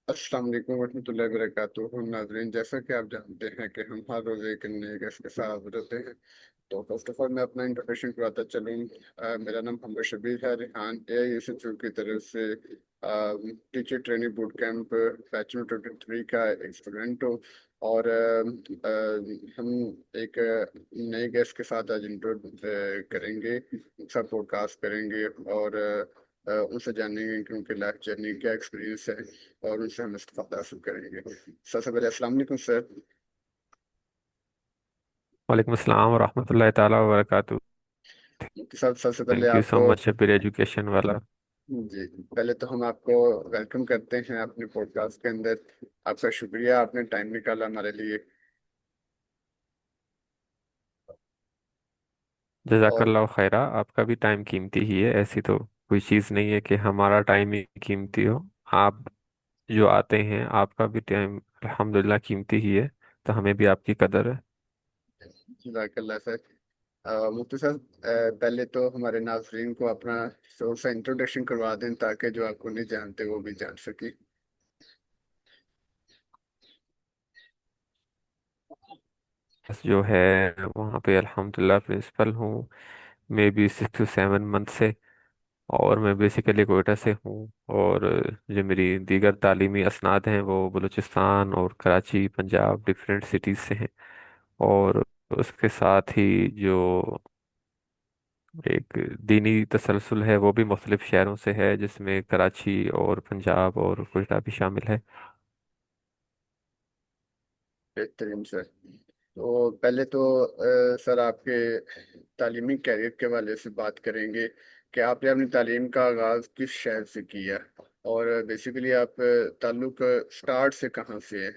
अस्सलाम वालेकुम वरहमतुल्लाहि वबरकातुहू। नाज़रीन, जैसा कि आप जानते हैं कि हम हर रोज़ एक नए गेस्ट के साथ रहते हैं। तो फर्स्ट ऑफ ऑल मैं अपना इंट्रोडक्शन करवाता चलूँ। मेरा नाम मोहम्मद शबीर है। रेहान AISHU की तरफ से teacher training boot camp bachelor 23 का एक स्टूडेंट हूँ। और हम एक नए गेस्ट के साथ आज इंट्रो करेंगे, उनका पॉडकास्ट करेंगे और उनसे जानेंगे कि उनकी लाइफ जर्नी क्या एक्सपीरियंस है और उनसे हम इस्तेफादा हासिल करेंगे। सबसे पहले अस्सलाम वालेकुम सर। वालेकुम अस्सलाम वरहमतुल्लाहि ताला वबरकातुहू। सबसे पहले थैंक यू सो आपको मच शबीर एजुकेशन वाला। जी, पहले तो हम आपको वेलकम करते हैं अपने पॉडकास्ट के अंदर। आपका शुक्रिया, आपने टाइम निकाला हमारे लिए। और जज़ाकल्लाह खैरा, आपका भी टाइम कीमती ही है। ऐसी तो कोई चीज़ नहीं है कि हमारा टाइम ही कीमती हो। आप जो आते हैं, आपका भी टाइम अल्हम्दुलिल्लाह कीमती ही है। तो हमें भी आपकी कदर है। जज़ाकल्लाह सर। मुफ्ती साहब, पहले तो हमारे नाज़रीन को अपना थोड़ा सा इंट्रोडक्शन करवा दें ताकि जो आपको नहीं जानते वो भी जान सके। बस जो है, वहाँ पे अल्हम्दुलिल्लाह प्रिंसिपल हूँ। मैं भी 6 से 7 मंथ से। और मैं बेसिकली कोयटा से हूँ। और जो मेरी दीगर तालीमी असनाद हैं वो बलूचिस्तान और कराची, पंजाब, डिफरेंट सिटीज़ से हैं। और उसके साथ ही जो एक दीनी तसलसल है वो भी मुख्तलिफ शहरों से है, जिसमें कराची और पंजाब और कोयटा भी शामिल है। बेहतरीन सर। तो पहले तो सर आपके तालीमी कैरियर के हवाले से बात करेंगे कि आपने अपनी तालीम का आगाज़ किस शहर से किया और बेसिकली आप ताल्लुक स्टार्ट से कहाँ से है,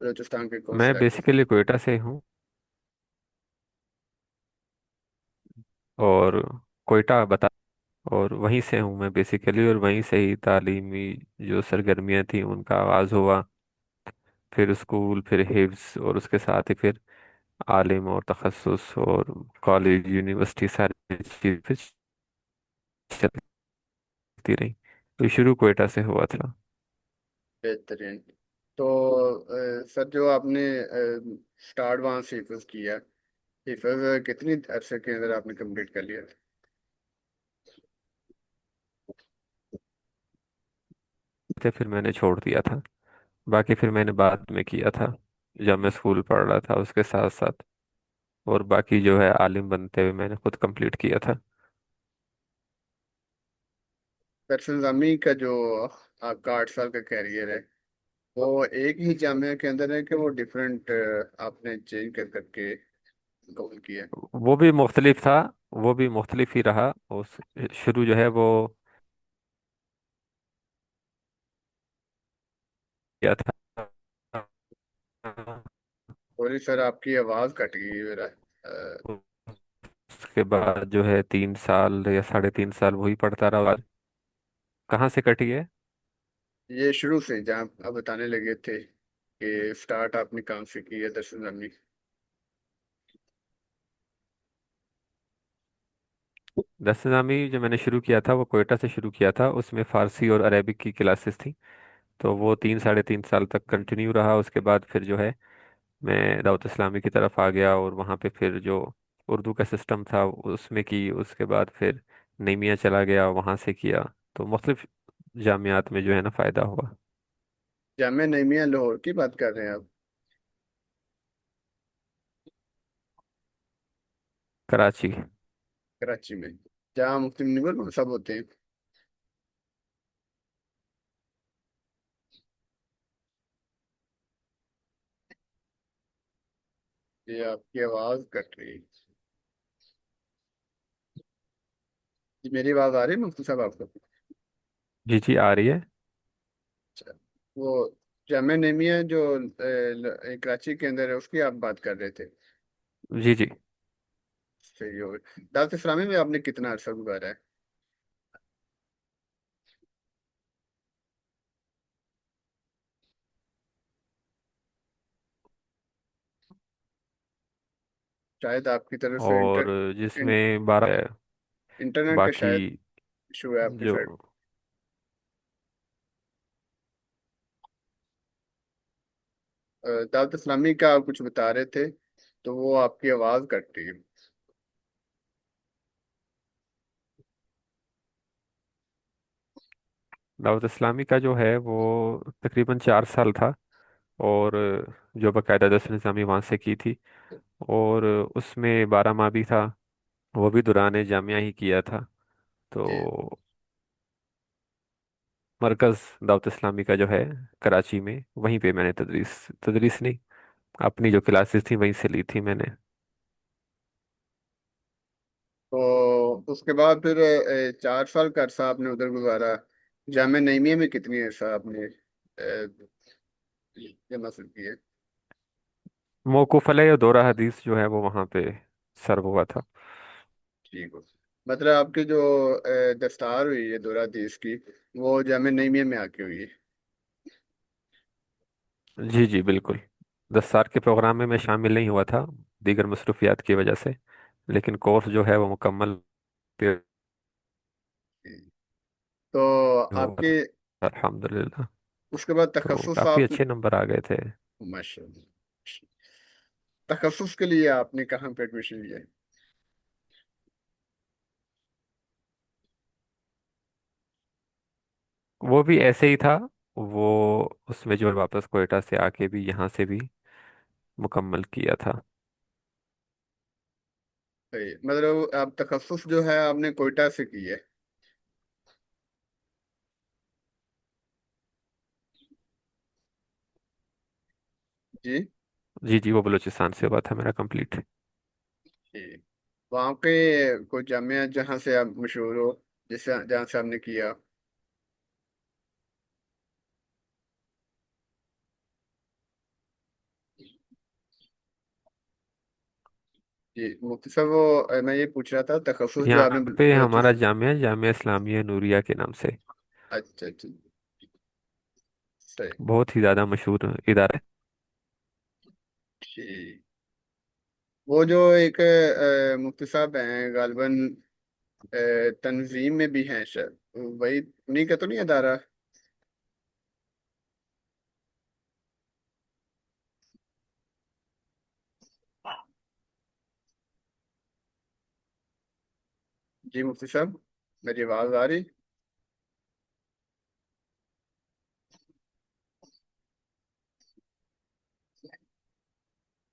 बलूचिस्तान के कौन से मैं इलाके से? बेसिकली कोयटा से हूँ। और कोयटा बता और वहीं से हूँ मैं बेसिकली, और वहीं से ही तालीमी जो सरगर्मियाँ थी उनका आगाज़ हुआ। फिर स्कूल, फिर हिफ्ज़, और उसके साथ ही फिर आलिम और तखस्सुस और कॉलेज, यूनिवर्सिटी, सारी चीज़ें चलती रही। तो शुरू कोयटा से हुआ था। बेहतरीन। तो सर जो आपने स्टार्ट वहाँ से हिफज किया, हिफज कितनी अरसे के अंदर आपने कंप्लीट कर लिया था? थे फिर मैंने छोड़ दिया था। बाकी फिर मैंने बाद में किया था, जब मैं स्कूल पढ़ रहा था उसके साथ साथ। और बाकी जो है आलिम बनते हुए मैंने खुद कंप्लीट किया था। दरअसल अमी का जो आपका 8 साल का कैरियर है वो एक ही जामिया के अंदर है कि वो डिफरेंट आपने चेंज कर करके कवर किया है? वो भी मुख्तलिफ था। वो भी मुख्तलिफ ही रहा। उस शुरू जो है वो किया था। सॉरी सर, आपकी आवाज़ कट गई है मेरा। उसके बाद जो है 3 साल या 3.5 साल वही पढ़ता रहा। कहाँ से कटी है? ये शुरू से जहाँ आप बताने लगे थे कि स्टार्ट आपने कहाँ से की है, दरअसल अमी। दस निज़ामी जो मैंने शुरू किया था वो कोयटा से शुरू किया था। उसमें फ़ारसी और अरेबिक की क्लासेस थी। तो वो 3 साढ़े 3 साल तक कंटिन्यू रहा। उसके बाद फिर जो है मैं दावत इस्लामी की तरफ आ गया, और वहाँ पे फिर जो उर्दू का सिस्टम था उसमें की। उसके बाद फिर नईमिया चला गया, वहाँ से किया। तो मुख्तलिफ जामियात में जो है ना फ़ायदा हुआ। जामिया नईमिया लाहौर की बात कर रहे हैं आप? कराची। कराची में जहाँ मुफ्ती मुनीवर मौलवी साहब होते हैं? ये आपकी आवाज़ कट रही है। जी, मेरी आवाज़ आ रही है मुफ्ती साहब आपको? जी जी, आ रही है। अच्छा, वो जामिया नईमिया जो कराची के अंदर है उसकी आप बात कर रहे थे? जी जी। सही हो गया। दावत इस्लामी में आपने कितना अरसा गुजारा है? शायद आपकी तरफ से और जिसमें 12 इंटरनेट का बाकी शायद इशू है आपकी जो साइड। दावत इस्लामी का आप कुछ बता रहे थे, तो वो आपकी आवाज़ कट रही है। दावत इस्लामी का जो है वो तकरीबन 4 साल था। और जो बाकायदा दस निज़ामी वहाँ से की थी। और उसमें 12 माह भी था। वो भी दौरान जामिया ही किया था। जी। तो मरकज़ दावत इस्लामी का जो है कराची में, वहीं पे मैंने तदरीस तदरीस नहीं, अपनी जो क्लासेस थी वहीं से ली थी मैंने। तो उसके बाद फिर 4 साल का अरसा आपने उधर गुजारा। जामिया नईमिया में कितनी अरसा आपने जमा की है? मौकूफ़ अलैह और दौरा हदीस जो है वो वहाँ पे सर्व हुआ था। ठीक हो। मतलब आपकी जो दस्तार हुई है दौरा हदीस की, वो जामिया नईमिया में आके हुई है। जी जी बिल्कुल। 10 साल के प्रोग्राम में मैं शामिल नहीं हुआ था, दीगर मसरूफियात की वजह से। लेकिन कोर्स जो है वो मुकम्मल तो हुआ आपके था अल्हम्दुलिल्लाह। उसके बाद तो तखस्सुस काफ़ी आप। अच्छे नंबर आ गए थे। माशाल्लाह। तखस्सुस के लिए आपने कहाँ पे एडमिशन लिया है? वो भी ऐसे ही था। वो उसमें जो वापस कोयटा से आके भी यहाँ से भी मुकम्मल किया था। सही। मतलब आप तखस्सुस जो है आपने कोयटा से की है? जी। जी जी, वो बलूचिस्तान से हुआ था मेरा कंप्लीट। ठीक। वहाँ के कोई जामिया जहाँ से आप मशहूर हो, जिससे जहाँ से आपने किया? जी मुफ्ती साहब, वो मैं ये पूछ रहा था तखस्सुस जो आपने यहाँ पे हमारा जिस। जामिया जामिया इस्लामिया नूरिया के नाम से अच्छा अच्छा। सही। बहुत ही ज़्यादा मशहूर इदारा है। ठीक। वो जो एक मुफ्ती साहब हैं गालिबन, तंजीम में भी हैं शायद, वही उन्हीं का तो नहीं अदारा? जी मुफ्ती साहब, मेरी आवाज़ आ रही?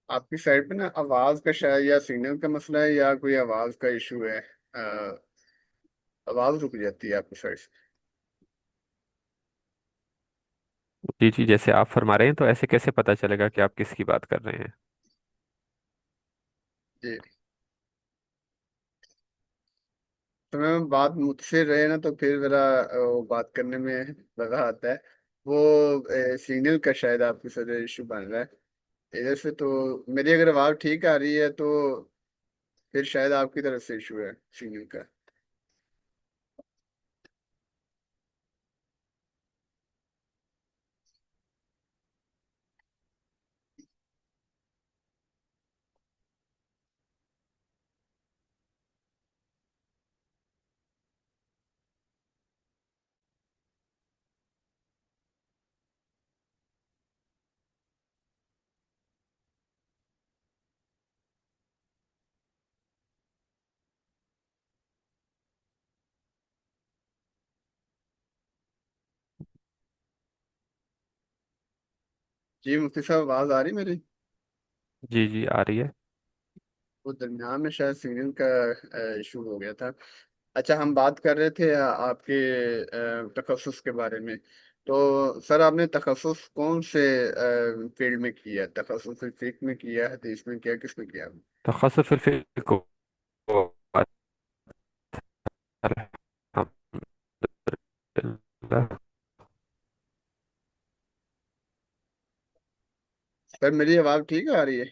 आपकी साइड पे ना आवाज़ का शायद या सिग्नल का मसला है या कोई आवाज़ का इशू है। आवाज़ रुक जाती है आपकी साइड से। जी जी, जैसे आप फरमा रहे हैं तो ऐसे कैसे पता चलेगा कि आप किसकी बात कर रहे हैं? जी। तो मैं बात मुझसे रहे ना तो फिर मेरा वो बात करने में मजा आता है। वो सिग्नल का शायद आपकी साइड इशू बन रहा है। इधर से तो मेरी अगर आवाज़ ठीक आ रही है तो फिर शायद आपकी तरफ से इशू है सिग्नल का। जी मुफ्ती साहब, आवाज़ आ रही मेरी? जी जी आ रही है। वो दरमियान में शायद सिग्नल का इशू हो गया था। अच्छा, हम बात कर रहे थे आपके तखस्सुस के बारे में। तो सर आपने तखस्सुस कौन से फील्ड में किया? तखस्सुस फिक्र में किया, हदीस में किया, किस में किया? तखस्सुस फिल फिक्र को अल्हम्दुलिल्लाह। सर मेरी आवाज़ ठीक आ रही है?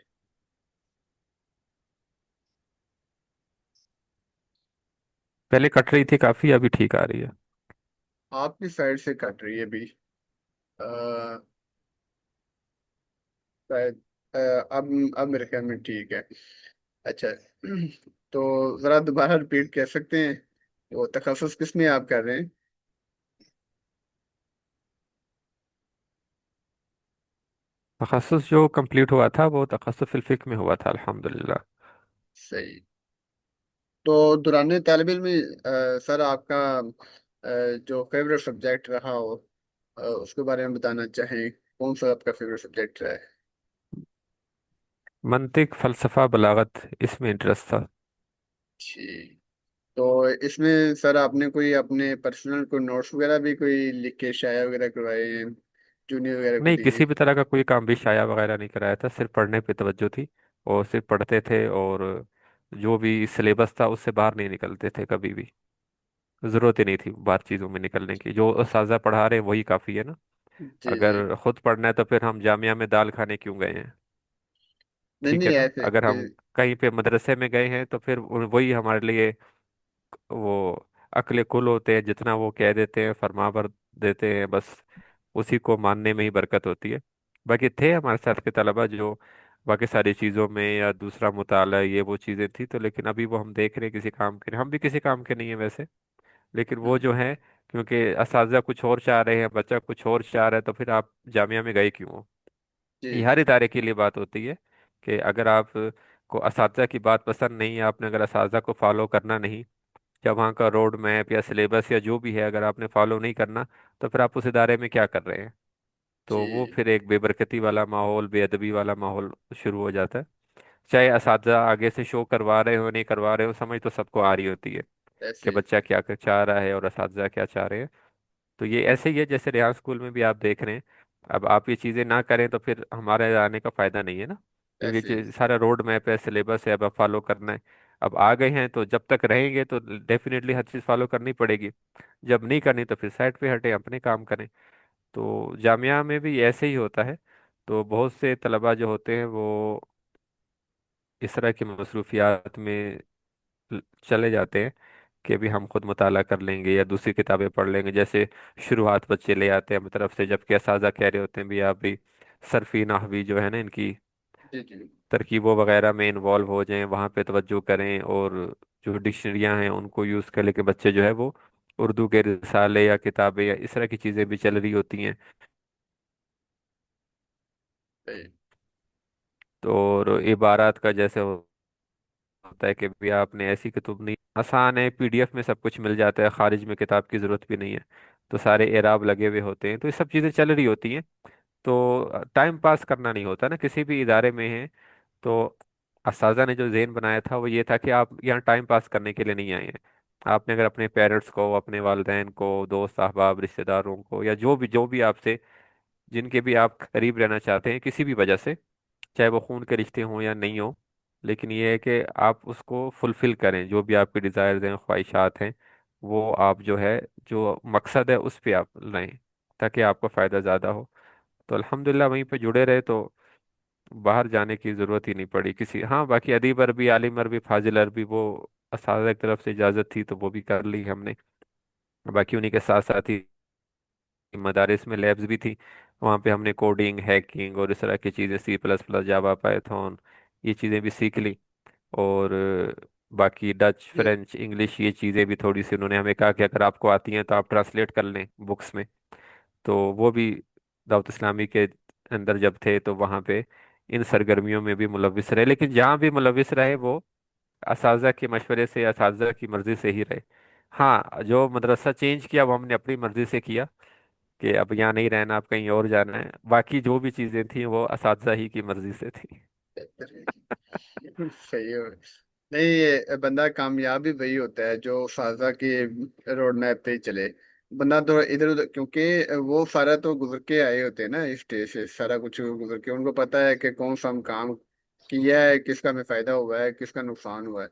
पहले कट रही थी काफी, अभी ठीक आ रही है। आपकी साइड से कट रही है अभी। अ, शायद अब मेरे ख्याल में ठीक है। अच्छा। तो ज़रा दोबारा रिपीट कर सकते हैं? वो तखस्सुस किस में आप कर रहे हैं? तखस्सुस जो कंप्लीट हुआ था वो तखस्सुस फिल फिक्र में हुआ था अल्हम्दुलिल्लाह। सही। तो दौरान तालिब इल्म में सर आपका जो फेवरेट सब्जेक्ट रहा हो, उसके बारे में बताना चाहें, कौन सा आपका फेवरेट सब्जेक्ट रहा है? मंतिक फलसफा बलागत इसमें इंटरेस्ट था। जी। तो इसमें सर आपने कोई अपने पर्सनल कोई नोट्स वगैरह भी कोई लिख के शाया वगैरह करवाए हैं, जूनियर वगैरह को नहीं, दिए? किसी भी तरह का कोई काम भी शाया वगैरह नहीं कराया था, सिर्फ पढ़ने पे तवज्जो थी। और सिर्फ पढ़ते थे, और जो भी सिलेबस था उससे बाहर नहीं निकलते थे कभी भी। ज़रूरत ही नहीं थी बाहर चीज़ों में निकलने की, जो उस्ताज़ा पढ़ा रहे हैं वही काफ़ी है ना। जी जी। अगर खुद पढ़ना है तो फिर हम जामिया में दाल खाने क्यों गए हैं? नहीं ठीक नहीं है ना, ऐसे अगर हम कहीं पे मदरसे में गए हैं तो फिर वही हमारे लिए वो अक्ल कुल होते हैं, जितना वो कह देते हैं फरमा भर देते हैं बस, उसी को मानने में ही बरकत होती है। बाकी थे हमारे साथ के तलबा जो बाकी सारी चीज़ों में या दूसरा मुताला ये वो चीज़ें थी, तो लेकिन अभी वो हम देख रहे हैं किसी काम के, हम भी किसी काम के नहीं है वैसे। लेकिन वो जो है, क्योंकि असातिज़ा कुछ और चाह रहे हैं, बच्चा कुछ और चाह रहा है, तो फिर आप जामिया में गए क्यों हो? ये जी हर इदारे के लिए बात होती है कि अगर आप को असातिज़ा की बात पसंद नहीं है, आपने अगर असातिज़ा को फॉलो करना नहीं, या वहाँ का रोड मैप या सिलेबस या जो भी है अगर आपने फॉलो नहीं करना, तो फिर आप उस इदारे में क्या कर रहे हैं? तो वो जी। फिर एक बेबरकती वाला माहौल, बेअदबी वाला माहौल शुरू हो जाता है। चाहे असातिज़ा आगे से शो करवा रहे हो नहीं करवा रहे हो, समझ तो सबको आ रही होती है कि ऐसे। बच्चा क्या चाह रहा है और असातिज़ा क्या चाह रहे हैं। तो ये ऐसे ही है जैसे रेहान स्कूल में भी आप देख रहे हैं। अब आप ये चीज़ें ना करें तो फिर हमारे आने का फ़ायदा नहीं है ना, क्योंकि ऐसे। जो सारा रोड मैप है, सिलेबस है, अब आप फॉलो करना है। अब आ गए हैं तो जब तक रहेंगे तो डेफिनेटली हर चीज़ फॉलो करनी पड़ेगी। जब नहीं करनी तो फिर साइड पे हटे, अपने काम करें। तो जामिया में भी ऐसे ही होता है। तो बहुत से तलबा जो होते हैं वो इस तरह की मसरूफियात में चले जाते हैं कि भी हम खुद मुताला कर लेंगे या दूसरी किताबें पढ़ लेंगे, जैसे शुरुआत बच्चे ले आते हैं अपनी तरफ से, जबकि असाजा कह रहे होते हैं भी आप भी सरफी नहवी जो है ना इनकी जी जी। तरकीबों वगैरह में इन्वॉल्व हो जाएं, वहाँ पे तवज्जो करें, और जो डिक्शनरियाँ हैं उनको यूज़ कर लेके बच्चे जो है वो उर्दू के रिसाले या किताबें या इस तरह की चीज़ें भी चल रही होती हैं। सही। तो और इबारात का जैसे होता है कि भी आपने ऐसी किताब नहीं, आसान है, पीडीएफ में सब कुछ मिल जाता है, खारिज में किताब की ज़रूरत भी नहीं है। तो सारे एराब लगे हुए होते हैं, तो ये सब चीज़ें चल रही होती हैं। तो टाइम पास करना नहीं होता ना किसी भी इदारे में है। तो असाजा ने जो जेन बनाया था वो ये था कि आप यहाँ टाइम पास करने के लिए नहीं आए हैं। आपने अगर अपने पेरेंट्स को, अपने वालिदैन को, दोस्त अहबाब रिश्तेदारों को, या जो भी आपसे, जिनके भी आप करीब रहना चाहते हैं किसी भी वजह से, चाहे वो खून के रिश्ते हों या नहीं हो, लेकिन ये है कि आप उसको फुलफिल करें, जो भी आपके डिज़ायर्स हैं, ख्वाहिशात हैं, वो आप जो है, जो मकसद है उस पे आप लाएं, ताकि आपको फ़ायदा ज़्यादा हो। तो अल्हम्दुलिल्लाह वहीं पे जुड़े रहे, तो बाहर जाने की ज़रूरत ही नहीं पड़ी किसी। हाँ, बाकी अदीब अरबी, आलिम अरबी, फाजिल अरबी, वो असातिज़ा की तरफ से इजाज़त थी तो वो भी कर ली हमने। बाकी उन्हीं के साथ साथ ही मदारिस में लैब्स भी थी, वहाँ पे हमने कोडिंग, हैकिंग और इस तरह की चीज़ें, सी प्लस प्लस, जावा, पाइथन, ये चीज़ें भी सीख ली। और बाकी डच, जी। फ्रेंच, इंग्लिश, ये चीज़ें भी थोड़ी सी उन्होंने हमें कहा कि अगर आपको आती हैं तो आप ट्रांसलेट कर लें बुक्स में। तो वो भी दावत इस्लामी के अंदर जब थे तो वहाँ पे इन सरगर्मियों में भी मुलविस रहे, लेकिन जहाँ भी मुलविस रहे वो असातिज़ा के मशवरे से, असातिज़ा की मर्ज़ी से ही रहे। हाँ, जो मदरसा चेंज किया वो हमने अपनी मर्ज़ी से किया कि अब यहाँ नहीं रहना, अब कहीं और जाना है। बाकी जो भी चीज़ें थी वो असातिज़ा ही की मर्ज़ी से थी। सही है। नहीं, ये बंदा कामयाब ही वही होता है जो साजा के रोड मैप पे ही चले। बंदा तो इधर उधर, क्योंकि वो सारा तो गुजर के आए होते हैं ना इस स्टेज से, सारा कुछ गुजर के उनको पता है कि कौन सा हम काम किया है, किसका हमें फायदा हुआ है, किसका नुकसान हुआ है।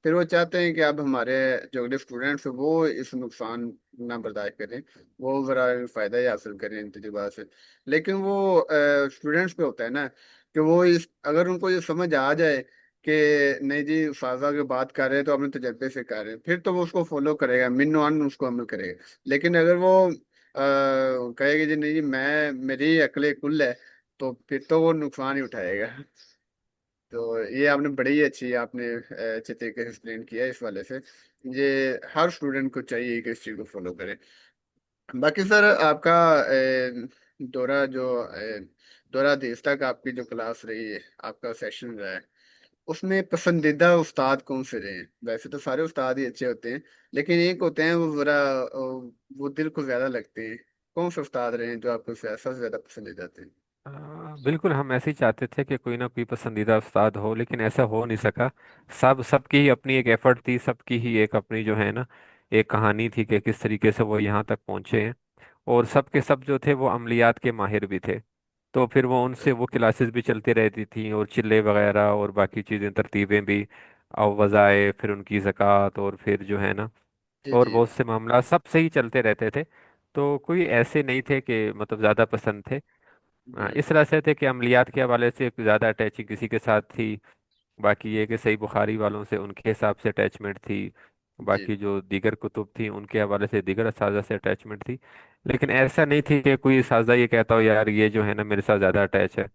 फिर वो चाहते हैं कि अब हमारे जो अगले स्टूडेंट्स वो इस नुकसान ना बर्दाश्त करें, वो जरा फायदा ही हासिल करें इन तजुर्बा से। लेकिन वो स्टूडेंट्स पे होता है ना कि वो इस अगर उनको ये समझ आ जाए कि नहीं जी फाजा की बात कर रहे हैं तो अपने तजर्बे से कर रहे हैं, फिर तो वो उसको फॉलो करेगा, मिन वन उसको अमल करेगा। लेकिन अगर वो कहेगा जी नहीं जी मैं मेरी अकले कुल है, तो फिर तो वो नुकसान ही उठाएगा। तो ये आपने बड़ी ही अच्छी आपने अच्छे तरीके से एक्सप्लेन किया इस वाले से। ये हर स्टूडेंट को चाहिए कि इस चीज़ को फॉलो करे। बाकी सर आपका दौरा जो दोहरा हदीस तक आपकी जो क्लास रही है, आपका सेशन रहा है, उसमें पसंदीदा उस्ताद कौन से रहे हैं? वैसे तो सारे उस्ताद ही अच्छे होते हैं, लेकिन एक होते हैं वो जरा वो दिल को ज्यादा लगते हैं। कौन से उस्ताद रहे हैं जो आपको सबसे ज्यादा पसंदीदा थे? बिल्कुल हम ऐसे ही चाहते थे कि कोई ना कोई पसंदीदा उस्ताद हो, लेकिन ऐसा हो नहीं सका। सबकी ही अपनी एक एफर्ट थी, सबकी ही एक अपनी जो है ना एक कहानी थी कि किस तरीके से वो यहाँ तक पहुँचे हैं। और सब के सब जो थे वो अमलियात के माहिर भी थे। तो फिर वो उनसे वो क्लासेस भी चलती रहती थी, और चिल्ले वगैरह और बाकी चीज़ें तरतीबें भी, और वज़ाए, फिर उनकी ज़कात, और फिर जो है ना जी और जी बहुत से मामला सब से ही चलते रहते थे। तो कोई ऐसे नहीं थे कि मतलब ज़्यादा पसंद थे। जी इस तरह से थे कि अमलियात के हवाले से ज़्यादा अटैचिंग किसी के साथ थी। बाकी ये कि सही बुखारी वालों से उनके हिसाब से अटैचमेंट थी। जी बाकी जो दीगर कुतुब थी उनके हवाले से दीगर असाजा से अटैचमेंट थी। लेकिन ऐसा नहीं थी कि कोई साजा ये कहता हो यार ये जो है ना मेरे साथ ज़्यादा अटैच है।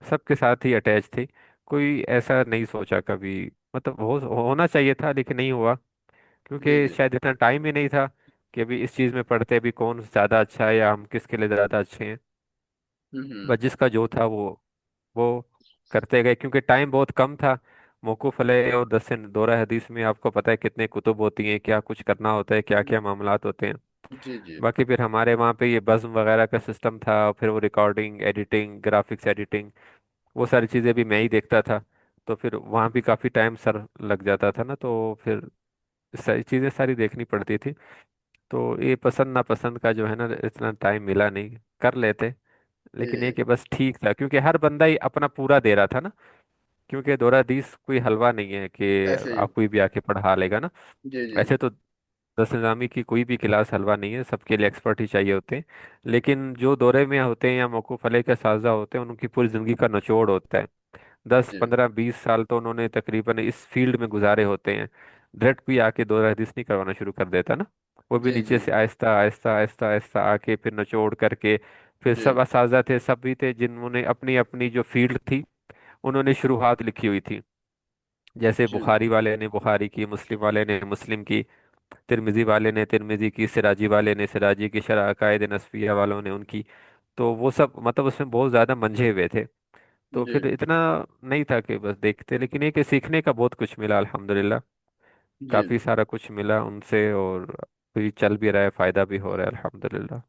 सबके साथ ही अटैच थी। कोई ऐसा नहीं सोचा कभी। मतलब होना चाहिए था लेकिन नहीं हुआ, जी क्योंकि जी। शायद इतना टाइम ही नहीं था कि अभी इस चीज़ में पढ़ते अभी कौन ज़्यादा अच्छा है या हम किसके लिए ज़्यादा अच्छे हैं। हम्म। बस जिसका जो था वो करते गए, क्योंकि टाइम बहुत कम था। मौकूफ अलैह और 10 से 2 हदीस में आपको पता है कितने कुतुब होती हैं, क्या कुछ करना होता है, क्या क्या मामलात होते हैं। जी जी बाकी फिर हमारे वहाँ पे ये बज़्म वगैरह का सिस्टम था, और फिर वो रिकॉर्डिंग एडिटिंग ग्राफिक्स एडिटिंग वो सारी चीज़ें भी मैं ही देखता था। तो फिर वहाँ भी काफ़ी टाइम सर लग जाता था ना, तो फिर सारी चीज़ें सारी देखनी पड़ती थी। तो ये पसंद नापसंद का जो है ना इतना टाइम मिला नहीं, कर लेते। लेकिन ये जी। कि बस ठीक था, क्योंकि हर बंदा ही अपना पूरा दे रहा था ना। क्योंकि दोहरा हदीस कोई हलवा नहीं है कि ऐसे ही। आप कोई भी आके पढ़ा लेगा ना। जी जी ऐसे तो दस निज़ामी की कोई भी क्लास हलवा नहीं है, सबके लिए एक्सपर्ट ही चाहिए होते हैं। लेकिन जो दौरे में होते हैं या मौकूफ अलैह के साजा होते हैं उनकी पूरी ज़िंदगी का निचोड़ होता है। 10 15 20 साल तो उन्होंने तकरीबन इस फील्ड में गुजारे होते हैं। डायरेक्ट कोई आके दोहरा हदीस नहीं करवाना शुरू कर देता ना। वो भी जी नीचे जी से आहिस्ता आहिस्ता आहिस्ता आहिस्ता आके फिर निचोड़ करके। फिर जी सब असाजा थे, सब भी थे जिन्होंने अपनी अपनी जो फील्ड थी उन्होंने शुरुआत लिखी हुई थी। जैसे जी बुखारी वाले ने बुखारी की, मुस्लिम वाले ने मुस्लिम की, तिरमिजी वाले ने तिरमिजी की, सिराजी वाले ने सिराजी की, शरह अकायद नस्फिया वालों ने उनकी। तो वो सब मतलब उसमें बहुत ज़्यादा मंझे हुए थे। तो जी फिर इतना नहीं था कि बस देखते, लेकिन ये कि सीखने का बहुत कुछ मिला अल्हम्दुलिल्लाह। जी। काफ़ी सारा कुछ मिला उनसे, और भी चल भी रहा है, फ़ायदा भी हो रहा है अल्हम्दुलिल्लाह।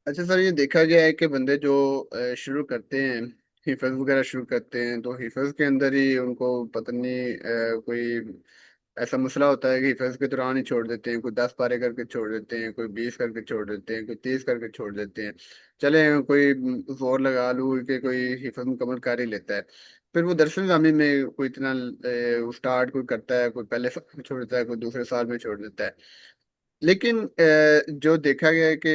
अच्छा सर, ये देखा गया है कि बंदे जो शुरू करते हैं, हिफज वगैरह शुरू करते हैं, तो हिफज के अंदर ही उनको पता नहीं कोई ऐसा मसला होता है कि हिफज के दौरान ही छोड़ देते हैं। कोई 10 पारे करके छोड़ देते हैं, कोई 20 करके छोड़ देते हैं, कोई 30 करके छोड़ देते हैं। चले कोई जोर लगा लू कि कोई हिफज मुकम्मल कर ही लेता है। फिर वो दरअसल जामी में कोई इतना स्टार्ट कोई करता है, कोई पहले साल में छोड़ देता है, कोई दूसरे साल में छोड़ देता है। लेकिन जो देखा गया है कि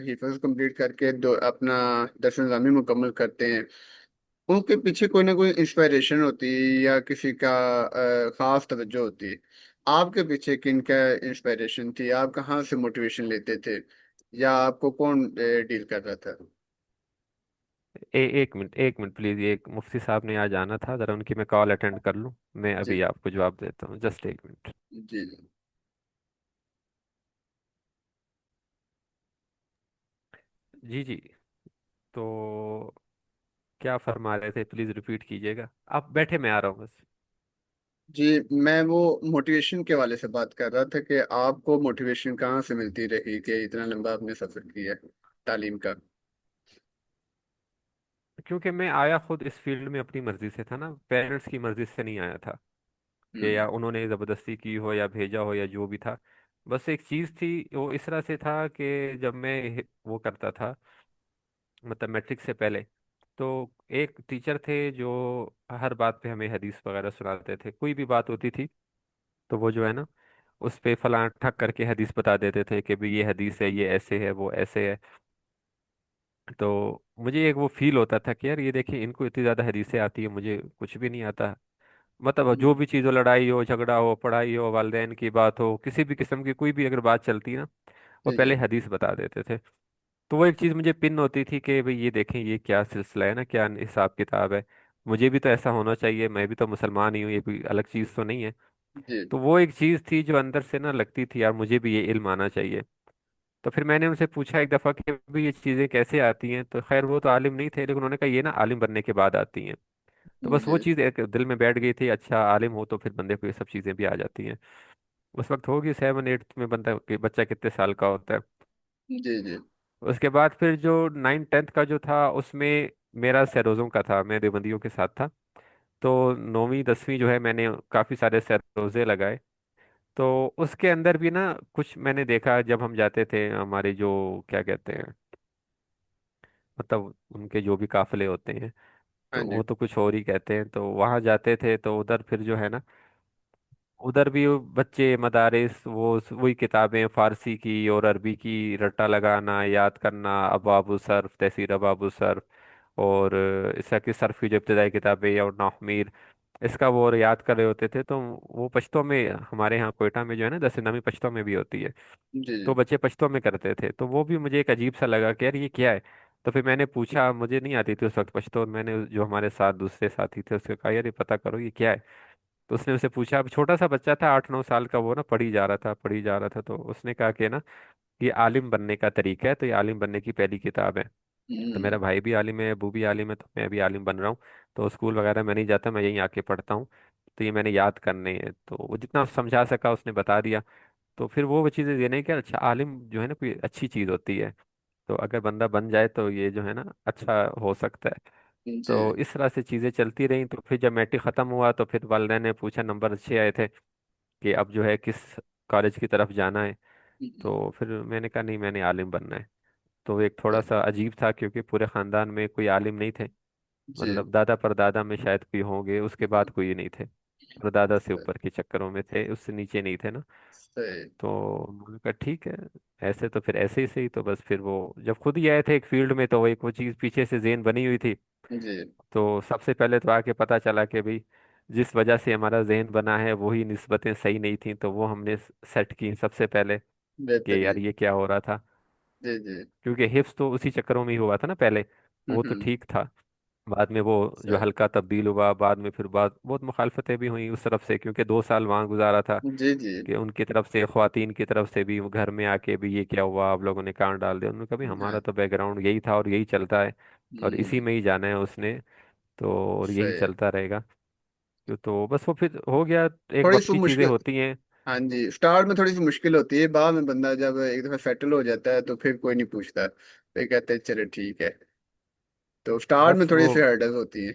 हिफज कंप्लीट करके दो अपना दर्शन निज़ामी मुकम्मल करते हैं, उनके पीछे कोई ना कोई इंस्पायरेशन होती है या किसी का खास तवज्जो होती है। आपके पीछे किन का इंस्पायरेशन थी? आप कहाँ से मोटिवेशन लेते थे, या आपको कौन डील कर रहा था? एक मिनट एक मिनट प्लीज़, एक मुफ्ती साहब ने आज आना था, ज़रा उनकी मैं कॉल अटेंड कर लूँ। मैं जी अभी आपको जवाब देता हूँ, जस्ट एक मिनट। जी जी। जी जी। तो क्या फरमा रहे थे, प्लीज रिपीट कीजिएगा। आप बैठे, मैं आ रहा हूँ बस। जी, मैं वो मोटिवेशन के वाले से बात कर रहा था कि आपको मोटिवेशन कहाँ से मिलती रही कि इतना लंबा आपने सफर किया तालीम का? क्योंकि मैं आया खुद इस फील्ड में अपनी मर्जी से था ना, पेरेंट्स की मर्जी से नहीं आया था कि हम्म। या उन्होंने ज़बरदस्ती की हो या भेजा हो या जो भी था। बस एक चीज़ थी, वो इस तरह से था कि जब मैं वो करता था, मतलब मैट्रिक से पहले, तो एक टीचर थे जो हर बात पे हमें हदीस वगैरह सुनाते थे। कोई भी बात होती थी तो वो जो है ना उस पे फलां ठक करके हदीस बता देते थे कि भाई ये हदीस है, ये ऐसे है, वो ऐसे है। तो मुझे एक वो फील होता था कि यार ये देखिए इनको इतनी ज़्यादा हदीसें आती है, मुझे कुछ भी नहीं आता। मतलब जो भी चीज़ हो, लड़ाई हो, झगड़ा हो, पढ़ाई हो, वालिदैन की बात हो, किसी भी किस्म की कोई भी अगर बात चलती ना, वो जी जी पहले हदीस बता देते थे। तो वो एक चीज़ मुझे पिन होती थी कि भाई ये देखें ये क्या सिलसिला है ना, क्या हिसाब किताब है। मुझे भी तो ऐसा होना चाहिए, मैं भी तो मुसलमान ही हूँ, ये कोई अलग चीज़ तो नहीं है। जी तो वो एक चीज़ थी जो अंदर से ना लगती थी यार मुझे भी ये इल्म आना चाहिए। तो फिर मैंने उनसे पूछा एक दफ़ा कि भी ये चीज़ें कैसे आती हैं, तो खैर वो तो आलिम नहीं थे, लेकिन उन्होंने कहा ये ना आलिम बनने के बाद आती हैं। तो बस वो जी चीज़ एक दिल में बैठ गई थी, अच्छा आलिम हो तो फिर बंदे को ये सब चीज़ें भी आ जाती हैं। उस वक्त होगी 7 8 में, बंदा कि बच्चा कितने साल का होता है। जी जी। उसके बाद फिर जो 9 10 का जो था उसमें मेरा सैरोज़ों का था, मैं देवबंदियों के साथ था। तो 9वीं 10वीं जो है मैंने काफ़ी सारे सैरोज़े लगाए। तो उसके अंदर भी ना कुछ मैंने देखा, जब हम जाते थे हमारे जो क्या कहते हैं, मतलब उनके जो भी काफिले होते हैं, हाँ तो जी। वो तो कुछ और ही कहते हैं, तो वहां जाते थे तो उधर फिर जो है ना, उधर भी वो बच्चे मदारिस वो वही किताबें फारसी की और अरबी की रट्टा लगाना याद करना, अबाबु सर्फ तहसीर अबाबु सर्फ, और इसका की सर्फ की जो इब्तदाई किताबें और नाहमीर, इसका वो और याद कर रहे होते थे। तो वो पश्तो में हमारे यहाँ कोयटा में जो है ना 10 नामी पश्तो में भी होती है। जी तो जी। बच्चे पश्तो में करते थे, तो वो भी मुझे एक अजीब सा लगा कि यार ये क्या है। तो फिर मैंने पूछा, मुझे नहीं आती थी उस वक्त पश्तो, और मैंने जो हमारे साथ दूसरे साथी थे उससे कहा यार ये पता करो ये क्या है। तो उसने उसे पूछा, अब छोटा सा बच्चा था 8 9 साल का, वो ना पढ़ी जा रहा था पढ़ी जा रहा था, तो उसने कहा कि ना ये आलिम बनने का तरीका है, तो ये आलिम बनने की पहली किताब है। तो हम्म। मेरा भाई भी आलिम है, अबू भी आलिम है, तो मैं भी आलिम बन रहा हूँ। तो स्कूल वगैरह में नहीं जाता, मैं यहीं आके पढ़ता हूँ। तो ये मैंने याद करने हैं, तो वो जितना समझा सका उसने बता दिया। तो फिर वो चीज़ें ये नहीं कि अच्छा आलिम जो है ना कोई अच्छी चीज़ होती है, तो अगर बंदा बन जाए तो ये जो है ना अच्छा हो सकता है। जी तो इस तरह से चीज़ें चलती रहीं। तो फिर जब मैट्रिक ख़त्म हुआ तो फिर वालिदैन ने पूछा, नंबर अच्छे आए थे, कि अब जो है किस कॉलेज की तरफ जाना है। तो फिर मैंने कहा नहीं, मैंने आलिम बनना है। तो एक थोड़ा सा अजीब था क्योंकि पूरे ख़ानदान में कोई आलिम नहीं थे, जी। मतलब दादा परदादा में शायद कोई होंगे, उसके बाद कोई नहीं थे। परदादा से ऊपर के चक्करों में थे, उससे नीचे नहीं थे ना। सही। तो मैंने कहा ठीक है, ऐसे तो फिर ऐसे ही सही। तो बस फिर वो जब खुद ही आए थे एक फील्ड में, तो वो एक वो चीज़ पीछे से ज़ेन बनी हुई थी। जी। तो सबसे पहले तो आके पता चला कि भाई जिस वजह से हमारा ज़हन बना है वही निस्बतें सही नहीं थी, तो वो हमने सेट की सबसे पहले, कि यार बेहतरीन। ये क्या हो रहा था। जी जी। क्योंकि हिफ्स तो उसी चक्करों में ही हुआ था ना पहले, वो तो हम्म। ठीक था। बाद में वो जो सही। हल्का तब्दील हुआ, बाद में फिर बाद बहुत मुखालफतें भी हुई उस तरफ से, क्योंकि 2 साल वहाँ गुजारा था, जी जी। कि उनकी तरफ से ख्वातीन की तरफ से भी वो घर में आके भी ये क्या हुआ, आप लोगों ने कान डाल दिया। उन्होंने कहा भी हमारा हाँ। तो बैकग्राउंड यही था और यही चलता है, और इसी हम्म। में ही जाना है उसने, तो और यही सही। चलता रहेगा। तो बस वो फिर हो गया, एक थोड़ी वक्त सी की चीजें मुश्किल। होती हैं। हाँ जी, स्टार्ट में थोड़ी सी मुश्किल होती है, बाद में बंदा जब एक दफा सेटल हो जाता है तो फिर कोई नहीं पूछता, फिर कहते हैं चलो ठीक है। तो स्टार्ट में बस थोड़ी वो सी हर्डल्स होती हैं।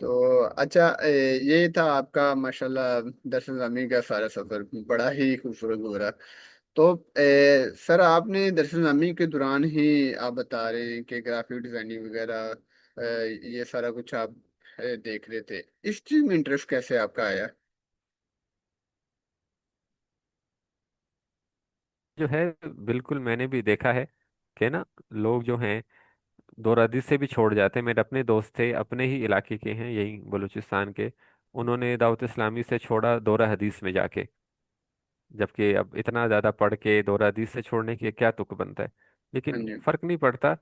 तो अच्छा, ये था आपका माशाल्लाह दरस नज़ामी का सारा सफर, बड़ा ही खूबसूरत गुजरा। तो सर आपने दरस नज़ामी के दौरान ही आप बता रहे हैं कि ग्राफिक डिजाइनिंग वगैरह ये सारा कुछ आप देख रहे थे, इस चीज में इंटरेस्ट कैसे आपका आया? जो है बिल्कुल मैंने भी देखा है कि ना लोग जो हैं दो हदीस से भी छोड़ जाते हैं। मेरे अपने दोस्त थे, अपने ही इलाके के हैं, यही बलूचिस्तान के, उन्होंने दावत इस्लामी से छोड़ा दौरा हदीस में जाके। जबकि अब इतना ज़्यादा पढ़ के दौरा हदीस से छोड़ने की क्या तुक बनता है। हाँ लेकिन जी। फ़र्क नहीं पड़ता,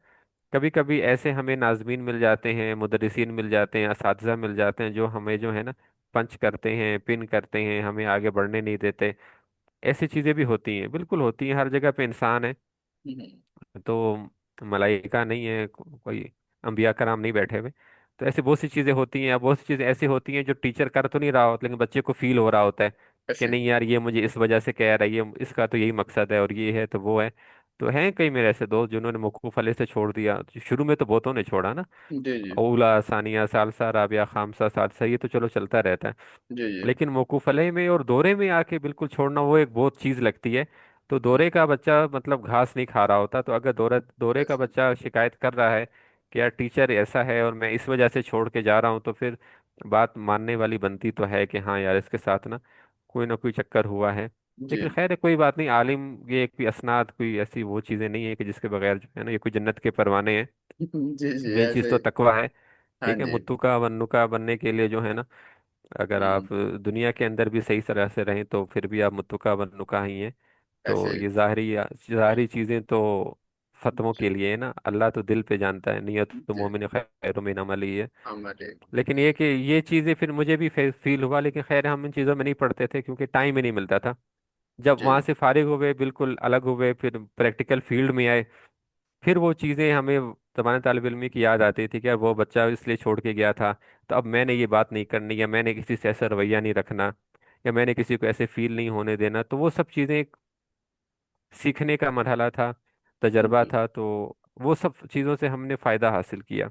कभी कभी ऐसे हमें नाज़मीन मिल जाते हैं, मुदर्रिसीन मिल जाते हैं, असातिज़ा मिल जाते हैं, जो हमें जो है ना पंच करते हैं, पिन करते हैं, हमें आगे बढ़ने नहीं देते। ऐसी चीज़ें भी होती हैं, बिल्कुल होती हैं, हर जगह पे इंसान है। हम्म। तो मलाइका नहीं है, कोई अंबिया कराम नहीं बैठे हुए। तो ऐसे बहुत सी चीज़ें होती हैं, बहुत सी चीज़ें ऐसी होती हैं जो टीचर कर तो नहीं रहा होता, लेकिन बच्चे को फील हो रहा होता है कि ऐसे। नहीं यार ये मुझे इस वजह से कह रहा है, ये इसका तो यही मकसद है, और ये है तो वो है। तो हैं कई मेरे ऐसे दोस्त जिन्होंने मौकूफ़ अली से छोड़ दिया। तो शुरू में तो बहुतों ने छोड़ा ना, जी जी। ओला सानिया सालसा राबिया खामसा सादसा, ये तो चलो चलता रहता है। जी जी। लेकिन मौकूफ अलह में और दौरे में आके बिल्कुल छोड़ना, वो एक बहुत चीज लगती है। तो दौरे का बच्चा मतलब घास नहीं खा रहा होता, तो अगर दौरे का ऐसे। बच्चा शिकायत कर रहा है कि यार टीचर ऐसा है और मैं इस वजह से छोड़ के जा रहा हूँ, तो फिर बात मानने वाली बनती तो है कि हाँ यार इसके साथ ना कोई चक्कर हुआ है। लेकिन जी खैर है, कोई बात नहीं, आलिम ये कोई असनाद कोई ऐसी वो चीज़ें नहीं है कि जिसके बगैर जो है ना ये कोई जन्नत के परवाने हैं। जी जी। मेन चीज़ ऐसे। तो तकवा है। हाँ ठीक है, जी। मुत्तुका वन्नुका बनने के लिए जो है ना, अगर हम्म। आप दुनिया के अंदर भी सही तरह से रहें तो फिर भी आप मुत्तुका बन्नुका ही हैं। तो ऐसे। ये ज़ाहरी चीज़ें तो फतवों जी। के लिए है ना, अल्लाह तो दिल पे जानता है, नियत तो जी। मोमिन खैर मिन अमली है। हमारे। लेकिन ये कि ये चीज़ें फिर मुझे भी फील हुआ, लेकिन खैर हम इन चीज़ों में नहीं पढ़ते थे क्योंकि टाइम ही नहीं मिलता था। जब जी वहां से फारिग हुए, बिल्कुल अलग हुए, फिर प्रैक्टिकल फील्ड में आए, फिर वो चीज़ें हमें ज़माने तालिब इल्मी की याद आती थी कि यार वो बच्चा इसलिए छोड़ के गया था, तो अब मैंने ये बात नहीं करनी, या मैंने किसी से ऐसा रवैया नहीं रखना, या मैंने किसी को ऐसे फील नहीं होने देना। तो वो सब चीज़ें एक सीखने का मरहला था, तजर्बा जी था। तो वो सब चीज़ों से हमने फ़ायदा हासिल किया।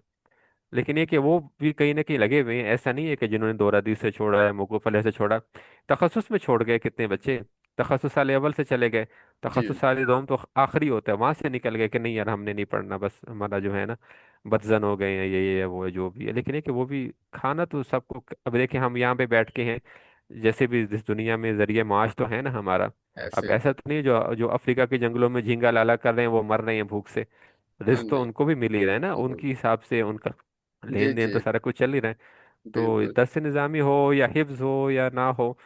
लेकिन ये कि वो भी कहीं ना कहीं लगे हुए हैं, ऐसा नहीं है कि जिन्होंने दो हदीस से छोड़ा है, मौकूफ अलैह से छोड़ा, तखस्सुस में छोड़ गए कितने बच्चे, तखस्सुस साल अव्वल से चले गए, जी तखस्सुस साल दोम तो आखिरी होता है, वहां से निकल गए कि नहीं यार हमने नहीं पढ़ना, बस हमारा जो है ना बदजन हो गए हैं, ये है वो है जो भी है। लेकिन ये कि वो भी खाना तो सबको, अब देखिए हम यहाँ पे बैठ के हैं, जैसे भी इस दुनिया में जरिए माश तो है ना हमारा। अब ऐसे। ऐसा तो नहीं जो जो अफ्रीका के जंगलों में झींगा लाला कर रहे हैं वो मर रहे हैं भूख से, हाँ रिस्क तो जी। उनको भी मिल ही रहा है ना, बिल्कुल। उनके हिसाब से उनका जी लेन देन जी। तो सारा कुछ चल ही रहा है। तो बिल्कुल। दरस निज़ामी हो या हिफ्ज हो या ना हो,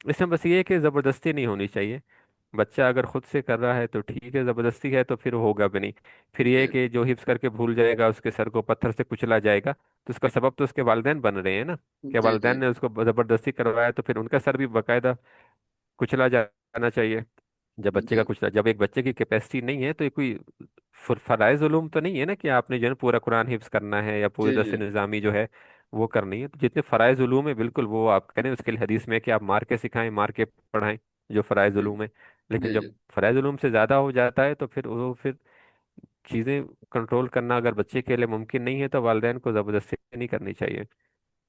इसमें बस ये है कि ज़बरदस्ती नहीं होनी चाहिए। बच्चा अगर खुद से कर रहा है तो ठीक है, ज़बरदस्ती है तो फिर होगा भी नहीं। फिर ये है जी कि जो हिफ्ज करके भूल जाएगा उसके सर को पत्थर से कुचला जाएगा, तो उसका सबब तो उसके वालिदैन बन रहे हैं ना, कि जी जी। वालिदैन ने उसको ज़बरदस्ती करवाया, तो फिर उनका सर भी बाकायदा कुचला जाना चाहिए। जब बच्चे का जी कुछ, जब एक बच्चे की कैपेसिटी नहीं है तो ये कोई फराइज उलूम तो नहीं है ना कि आपने जो है पूरा कुरान हिफ्ज करना है या पूरी जी दरस जी निज़ामी जो है वो करनी है। तो जितने फराइज उलूम है बिल्कुल वो आप करें, उसके लिए हदीस में है कि आप मार के सिखाएं, मार के पढ़ाएं, जो फराइज उलूम है। लेकिन जी जब जी। फराइज उलूम से ज़्यादा हो जाता है तो फिर वो फिर चीज़ें कंट्रोल करना अगर बच्चे के लिए मुमकिन नहीं है तो वालिदैन को ज़बरदस्ती नहीं करनी चाहिए।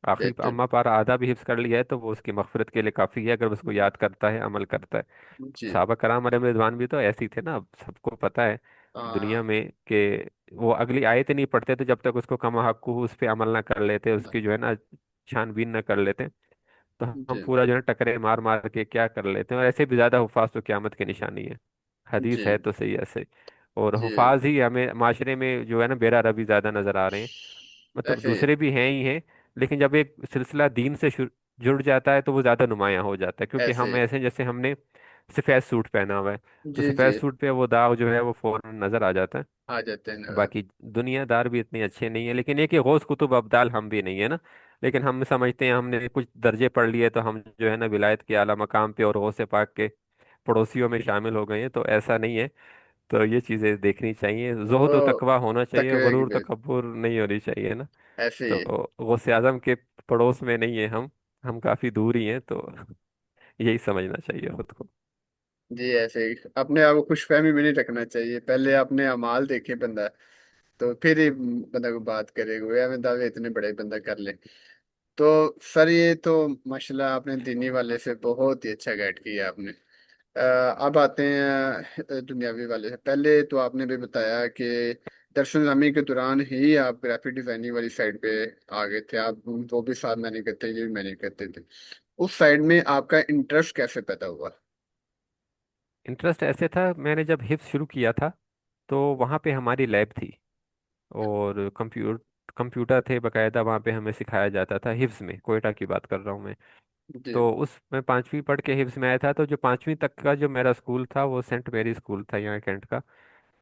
आखिरी बेहतर। अम्मा पारा आधा भी हिफ्ज कर लिया है तो वो उसकी मगफिरत के लिए काफ़ी है, अगर उसको याद करता है, अमल करता है। जी। साहबा कराम अलैहिम रिजवान भी तो ऐसे ही थे ना, अब सबको पता है दुनिया हाँ। में कि वो अगली आयत नहीं पढ़ते थे जब तक उसको कमा हक्कू उस पे अमल ना कर लेते, उसकी जो है ना छानबीन ना कर लेते। तो हम जी पूरा जो है टकरे मार मार के क्या कर लेते हैं, और ऐसे भी ज्यादा हुफाज तो क़यामत की निशानी है। हदीस है जी तो सही ऐसे। और जी। हुफाज ही हमें माशरे में जो है ना बेरा रबी ज्यादा नजर आ रहे हैं। मतलब ऐसे। दूसरे भी हैं ही हैं, लेकिन जब एक सिलसिला दीन से जुड़ जाता है तो वो ज्यादा नुमायां हो जाता है, क्योंकि ऐसे। हम ऐसे हैं जैसे हमने सफेद सूट पहना हुआ है, तो जी सफेद जी। सूट पे वो दाग जो है वो फौरन नजर आ जाता है। आ जाते हैं नजर। बाकी दुनियादार भी इतने अच्छे नहीं है, लेकिन ये कि गौस कुतुब अब्दाल हम भी नहीं है ना। लेकिन हम समझते हैं हमने कुछ दर्जे पढ़ लिए तो हम जो है ना विलायत के आला मकाम पे और गौस पाक के पड़ोसियों में शामिल हो गए हैं, तो ऐसा नहीं है। तो ये चीजें देखनी चाहिए, वो जुहद व तकवा होना चाहिए, तकवे की गुरूर बेस। तकब्बुर नहीं होनी चाहिए ना। ऐसे ही। तो गौसे आजम के पड़ोस में नहीं है हम काफी दूर ही हैं, तो यही समझना चाहिए खुद को। जी ऐसे ही अपने आप को खुशफहमी में नहीं रखना चाहिए, पहले अपने अमाल देखे बंदा, तो फिर ही बंदा को बात करेगा, वो हमें दावे इतने बड़े बंदा कर ले। तो सर ये तो माशाल्लाह आपने दीनी वाले से बहुत ही अच्छा गाइड किया आपने। अब आते हैं दुनियावी वाले से। पहले तो आपने भी बताया कि दरसुल नमी के दौरान ही आप ग्राफिक डिजाइनिंग वाली साइड पे आ गए थे, आप वो भी साथ मैंने करते ये भी मैंने करते थे। उस साइड में आपका इंटरेस्ट कैसे पैदा हुआ? इंटरेस्ट ऐसे था, मैंने जब हिफ्स शुरू किया था तो वहाँ पे हमारी लैब थी, और कंप्यूटर थे बकायदा, वहाँ पे हमें सिखाया जाता था हिफ्स में, कोयटा की बात कर रहा हूँ मैं। जी तो उस मैं पांचवी पढ़ के हिफ्स में आया था, तो जो पांचवी तक का जो मेरा स्कूल था वो सेंट मेरी स्कूल था यहाँ कैंट का।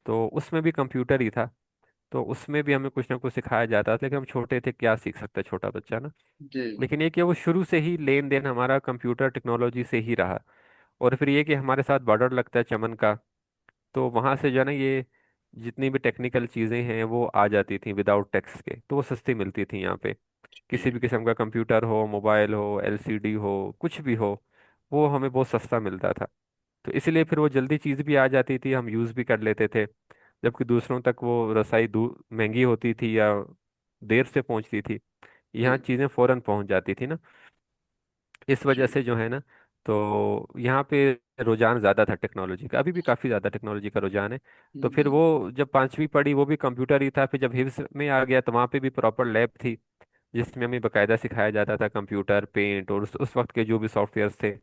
तो उसमें भी कंप्यूटर ही था, तो उसमें भी हमें कुछ ना कुछ सिखाया जाता था, लेकिन हम छोटे थे, क्या सीख सकता है छोटा बच्चा ना। जी लेकिन ये कि वो शुरू से ही लेन देन हमारा कंप्यूटर टेक्नोलॉजी से ही रहा। और फिर ये कि हमारे साथ बॉर्डर लगता है चमन का, तो वहाँ से जो है ना ये जितनी भी टेक्निकल चीज़ें हैं वो आ जाती थी विदाउट टैक्स के, तो वो सस्ती मिलती थी यहाँ पे। किसी भी जी किस्म का कंप्यूटर हो, मोबाइल हो, एलसीडी हो, कुछ भी हो, वो हमें बहुत सस्ता मिलता था। तो इसलिए फिर वो जल्दी चीज़ भी आ जाती थी, हम यूज़ भी कर लेते थे। जबकि दूसरों तक वो रसाई दूर महंगी होती थी या देर से पहुंचती थी, यहाँ जी चीज़ें फौरन पहुंच जाती थी ना। इस वजह जी। से जो है ना, तो यहाँ पे रुझान ज़्यादा था टेक्नोलॉजी का, अभी भी काफ़ी ज़्यादा टेक्नोलॉजी का रुझान है। तो फिर जी वो जब पांचवी पढ़ी वो भी कंप्यूटर ही था, फिर जब हिव्स में आ गया तो वहाँ पे भी प्रॉपर लैब थी जिसमें हमें बकायदा सिखाया जाता था कंप्यूटर, पेंट, और उस वक्त के जो भी सॉफ्टवेयर्स थे,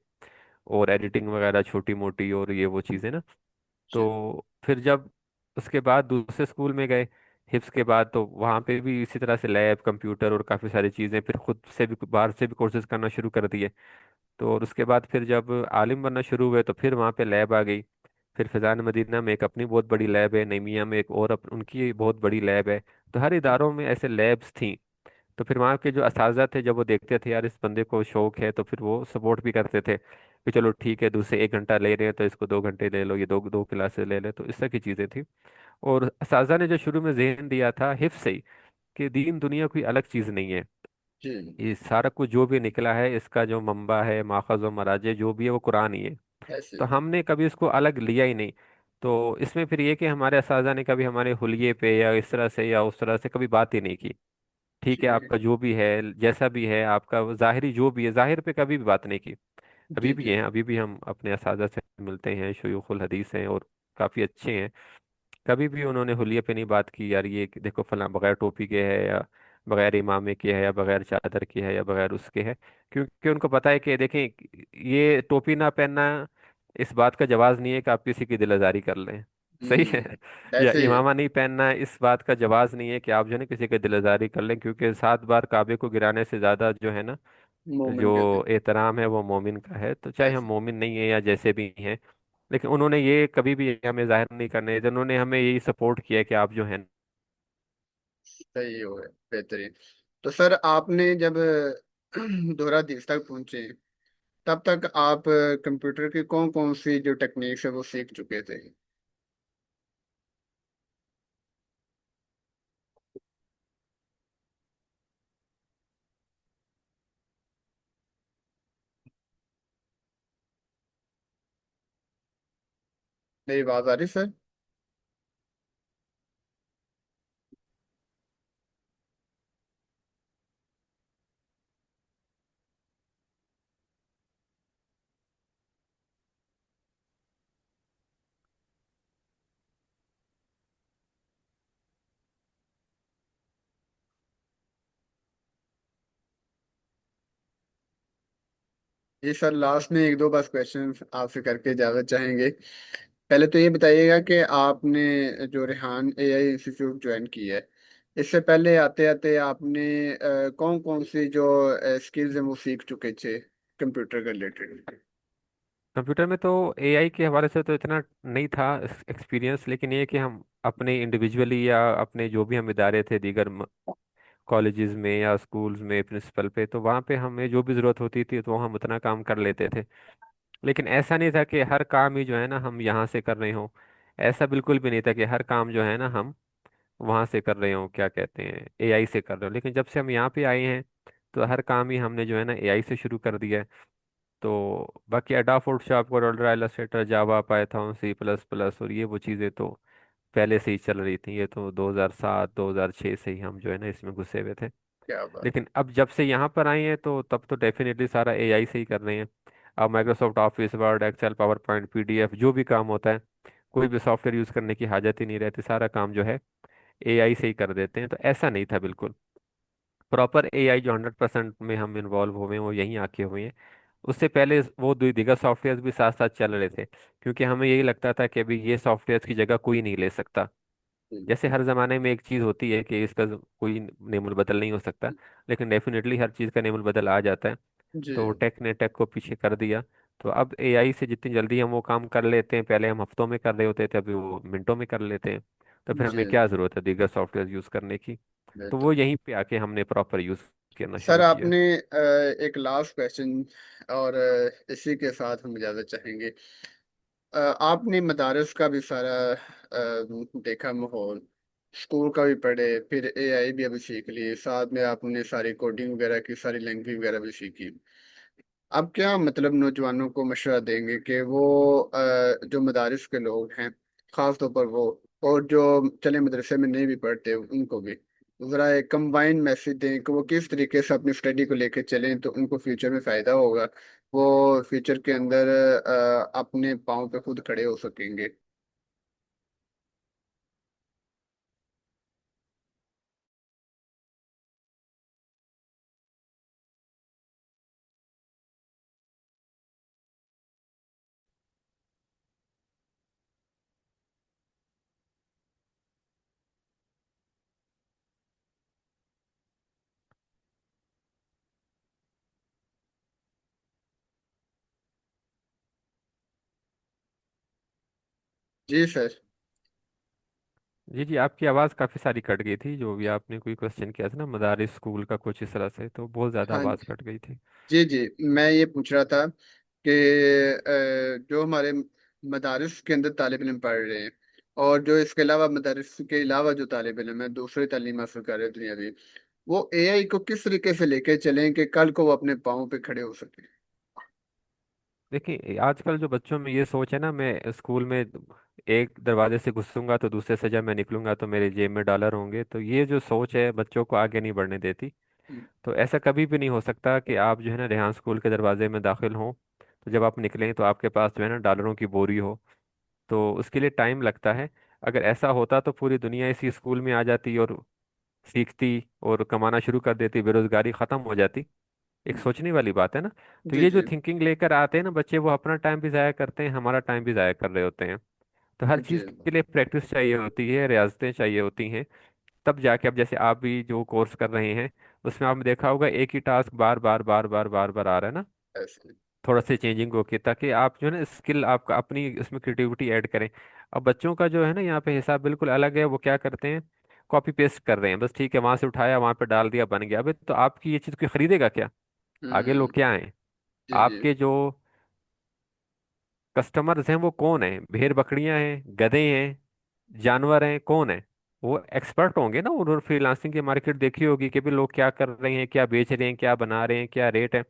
और एडिटिंग वगैरह छोटी मोटी और ये वो चीज़ें ना। जी तो फिर जब उसके बाद दूसरे स्कूल में गए हिप्स के बाद, तो वहाँ पे भी इसी तरह से लैब, कंप्यूटर और काफ़ी सारी चीज़ें, फिर खुद से भी बाहर से भी कोर्सेज करना शुरू कर दिए। तो और उसके बाद फिर जब आलिम बनना शुरू हुए तो फिर वहाँ पे लैब आ गई। फिर फैज़ान मदीना में एक अपनी बहुत बड़ी लैब है, नईमिया में एक और उनकी बहुत बड़ी लैब है। तो हर इदारों में ऐसे लैब्स थी तो फिर वहाँ के जो असातिज़ा थे, जब वो देखते थे यार इस बंदे को शौक है, तो फिर वो सपोर्ट भी करते थे कि चलो ठीक है, दूसरे 1 घंटा ले रहे हैं तो इसको 2 घंटे ले लो, ये दो दो क्लासेस ले ले, तो इस तरह की चीज़ें थी। और असातिज़ा ने जो शुरू में जहन दिया था हिफ्स से ही, कि दीन दुनिया कोई अलग चीज़ नहीं है, जी। ये सारा कुछ जो भी निकला है इसका जो मंबा है, माखज़ व मराजे जो भी है वो कुरान ही है। ऐसे तो ही। हमने कभी इसको अलग लिया ही नहीं। तो इसमें फिर ये कि हमारे असातिज़ा ने कभी हमारे हुलिये पे या इस तरह से या उस तरह से कभी बात ही नहीं की। ठीक है, जी आपका जो भी है, जैसा भी है आपका, वो ज़ाहिरी जो भी है, ज़ाहिर पे कभी भी बात नहीं की। अभी जी। भी जी हैं, अभी भी हम अपने असातिज़ा से मिलते हैं, शयूखुल हदीस हैं और काफ़ी अच्छे हैं। कभी भी उन्होंने हुलिये पे नहीं बात की यार ये देखो फलां बगैर टोपी के है, या बगैर इमामे के है, या बगैर चादर के है, या बगैर उसके है। क्योंकि उनको पता है कि देखें, ये टोपी ना पहनना इस बात का जवाज नहीं है कि आप किसी की दिल आज़ारी कर लें। सही है। या ऐसे ही है। इमामा नहीं पहनना इस बात का जवाज नहीं है कि आप जो है ना किसी की दिल आज़ारी कर लें, क्योंकि 7 बार काबे को गिराने से ज़्यादा जो है ना, मोमिन जो कहते हैं। एहतराम है वो मोमिन का है। तो चाहे हम ऐसे। मोमिन नहीं है या जैसे भी हैं, लेकिन उन्होंने ये कभी भी हमें जाहिर नहीं करने दिया, उन्होंने हमें यही सपोर्ट किया कि आप जो है। सही हो गया, बेहतरीन। तो सर आपने जब दोहरा दिस तक पहुंचे, तब तक आप कंप्यूटर की कौन कौन सी जो टेक्निक्स है वो सीख चुके थे? मेरी आवाज आ रही सर? जी सर, लास्ट में एक दो बस क्वेश्चन आपसे करके इजाजत चाहेंगे। पहले तो ये बताइएगा कि आपने जो रेहान एआई इंस्टीट्यूट ज्वाइन की है, इससे पहले आते आते आपने कौन कौन सी जो स्किल्स हैं वो सीख चुके थे कंप्यूटर के रिलेटेड? कंप्यूटर में तो एआई के हवाले से तो इतना नहीं था एक्सपीरियंस, लेकिन ये कि हम अपने इंडिविजुअली या अपने जो भी हम इदारे थे दीगर कॉलेजेस में या स्कूल्स में प्रिंसिपल पे, तो वहाँ पे हमें जो भी ज़रूरत होती थी तो हम उतना काम कर लेते थे। लेकिन ऐसा नहीं था कि हर काम ही जो है ना हम यहाँ से कर रहे हों। ऐसा बिल्कुल भी नहीं था कि हर काम जो है ना हम वहाँ से कर रहे हों, क्या कहते हैं, एआई से कर रहे हो। लेकिन जब से हम यहाँ पे आए हैं तो हर काम ही हमने जो है ना एआई से शुरू कर दिया है। तो बाकी एडा फोटोशॉप, कोरल इलस्ट्रेटर, जावा, पाइथन, सी प्लस प्लस और ये वो चीज़ें तो पहले से ही चल रही थी। ये तो 2007 2006 से ही हम जो है ना इसमें घुसे हुए थे। क्या बात। लेकिन अब जब से यहाँ पर आए हैं तो तब तो डेफिनेटली सारा एआई से ही कर रहे हैं। अब Microsoft Office, Word, Excel, PowerPoint, PDF जो भी काम होता है, कोई भी सॉफ्टवेयर यूज़ करने की हाजत ही नहीं रहती, सारा काम जो है एआई से ही कर देते हैं। तो ऐसा नहीं था बिल्कुल। प्रॉपर एआई जो 100% में हम इन्वॉल्व हुए हैं वो यहीं आके हुए हैं। उससे पहले वो दीगर सॉफ्टवेयर भी साथ साथ चल रहे थे, क्योंकि हमें यही लगता था कि अभी ये सॉफ्टवेयर की जगह कोई नहीं ले सकता। जैसे हर जमाने में एक चीज़ होती है कि इसका कोई नेमुल बदल नहीं हो सकता, लेकिन डेफिनेटली हर चीज़ का नेमुल बदल आ जाता है। जी तो टेक ने टेक को पीछे कर दिया। तो अब एआई से जितनी जल्दी हम वो काम कर लेते हैं, पहले हम हफ्तों में कर रहे होते थे, अभी वो मिनटों में कर लेते हैं। तो फिर जी। हमें क्या ज़रूरत है दीगर सॉफ्टवेयर यूज़ करने की। तो वो बेहतर। यहीं पे आके हमने प्रॉपर यूज़ करना सर शुरू किया। आपने एक लास्ट क्वेश्चन, और इसी के साथ हम इजाजत चाहेंगे। आपने मदारस का भी सारा देखा माहौल, स्कूल का भी पढ़े, फिर एआई भी अभी सीख ली, साथ में आपने सारी कोडिंग वगैरह की सारी लैंग्वेज वगैरह भी सीखी। अब क्या मतलब नौजवानों को मशवरा देंगे कि वो जो मदारिस के लोग हैं, खास तौर पर वो, और जो चले मदरसे में नहीं भी पढ़ते उनको भी ज़रा एक कंबाइन मैसेज दें कि वो किस तरीके से अपनी स्टडी को लेकर चलें तो उनको फ्यूचर में फ़ायदा होगा, वो फ्यूचर के अंदर अपने पाँव पे खुद खड़े हो सकेंगे। जी सर। जी जी, आपकी आवाज़ काफ़ी सारी कट गई थी, जो भी आपने कोई क्वेश्चन किया था ना मदारिस स्कूल का कुछ इस तरह से, तो बहुत ज़्यादा हाँ आवाज़ कट गई थी। जी जी, मैं ये पूछ रहा था कि जो हमारे मदारिस के अंदर तालिब इल्म पढ़ रहे हैं, और जो इसके अलावा मदारिस के अलावा जो तालिब इल्म है दूसरी तालीम हासिल कर रहे हैं दुनियावी, वो एआई को किस तरीके से लेके चलें कि कल को वो अपने पाँव पे खड़े हो सके। देखिए आजकल जो बच्चों में ये सोच है ना, मैं स्कूल में एक दरवाजे से घुसूंगा तो दूसरे से जब मैं निकलूंगा तो मेरे जेब में डॉलर होंगे, तो ये जो सोच है बच्चों को आगे नहीं बढ़ने देती। तो ऐसा कभी भी नहीं हो सकता कि आप जो है ना रेहान स्कूल के दरवाजे में दाखिल हों, तो जब आप निकलें तो आपके पास जो है ना डॉलरों की बोरी हो। तो उसके लिए टाइम लगता है। अगर ऐसा होता तो पूरी दुनिया इसी स्कूल में आ जाती और सीखती और कमाना शुरू कर देती, बेरोजगारी खत्म हो जाती। एक सोचने वाली बात है ना। तो जी ये जो जी थिंकिंग लेकर आते हैं ना बच्चे, वो अपना टाइम भी ज़ाया करते हैं, हमारा टाइम भी ज़ाया कर रहे होते हैं। तो हर जी चीज़ के लिए प्रैक्टिस चाहिए होती है, रियाजतें चाहिए होती हैं। तब जाके, अब जैसे आप भी जो कोर्स कर रहे हैं उसमें आपने देखा होगा एक ही टास्क बार बार बार बार बार बार आ रहा है ना। ऐसे। थोड़ा सा चेंजिंग होके, ताकि आप जो है ना स्किल आपका अपनी इसमें क्रिएटिविटी ऐड करें। अब बच्चों का जो है ना यहाँ पे हिसाब बिल्कुल अलग है। वो क्या करते हैं, कॉपी पेस्ट कर रहे हैं बस, ठीक है वहां से उठाया वहां पे डाल दिया बन गया। अबे तो आपकी ये चीज़ कोई खरीदेगा क्या? आगे हम्म। लोग क्या हैं? जी जी। आपके जो कस्टमर्स हैं वो कौन है? भेड़ बकरियां हैं, गधे हैं, जानवर हैं, कौन है? वो एक्सपर्ट होंगे ना। उन्होंने फ्रीलांसिंग की मार्केट देखी होगी कि भी लोग क्या कर रहे हैं, क्या बेच रहे हैं, क्या बना रहे हैं, क्या रेट है।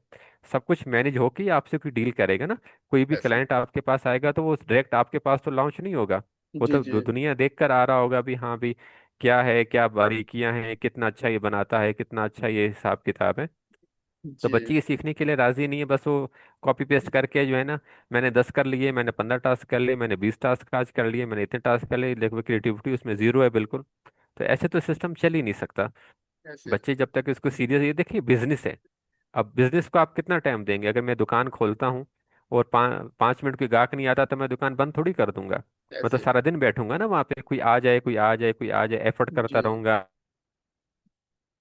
सब कुछ मैनेज होके ही आपसे कोई डील करेगा ना। कोई भी ऐसे। क्लाइंट आपके पास आएगा तो वो डायरेक्ट आपके पास तो लॉन्च नहीं होगा। वो जी तो जी। दुनिया देख कर आ रहा होगा भी, हाँ भी क्या है, क्या बारीकियां हैं, कितना अच्छा ये बनाता है, कितना अच्छा ये हिसाब किताब है। तो जी बच्चे ये सीखने के लिए राजी नहीं है, बस वो कॉपी पेस्ट करके जो है ना, मैंने 10 कर लिए, मैंने 15 टास्क कर लिए, मैंने 20 टास्क आज कर लिए, मैंने इतने टास्क कर लिए, लेकिन क्रिएटिविटी उसमें जीरो है बिल्कुल। तो ऐसे तो सिस्टम चल ही नहीं सकता। ऐसे। बच्चे जब तक इसको सीरियस, ये देखिए बिजनेस है। अब बिजनेस को आप कितना टाइम देंगे? अगर मैं दुकान खोलता हूँ और 5 मिनट कोई ग्राहक नहीं आता तो मैं दुकान बंद थोड़ी कर दूंगा। मैं तो ऐसे। सारा दिन बैठूंगा ना वहाँ पे, कोई आ जाए कोई आ जाए कोई आ जाए, एफर्ट करता जी रहूंगा।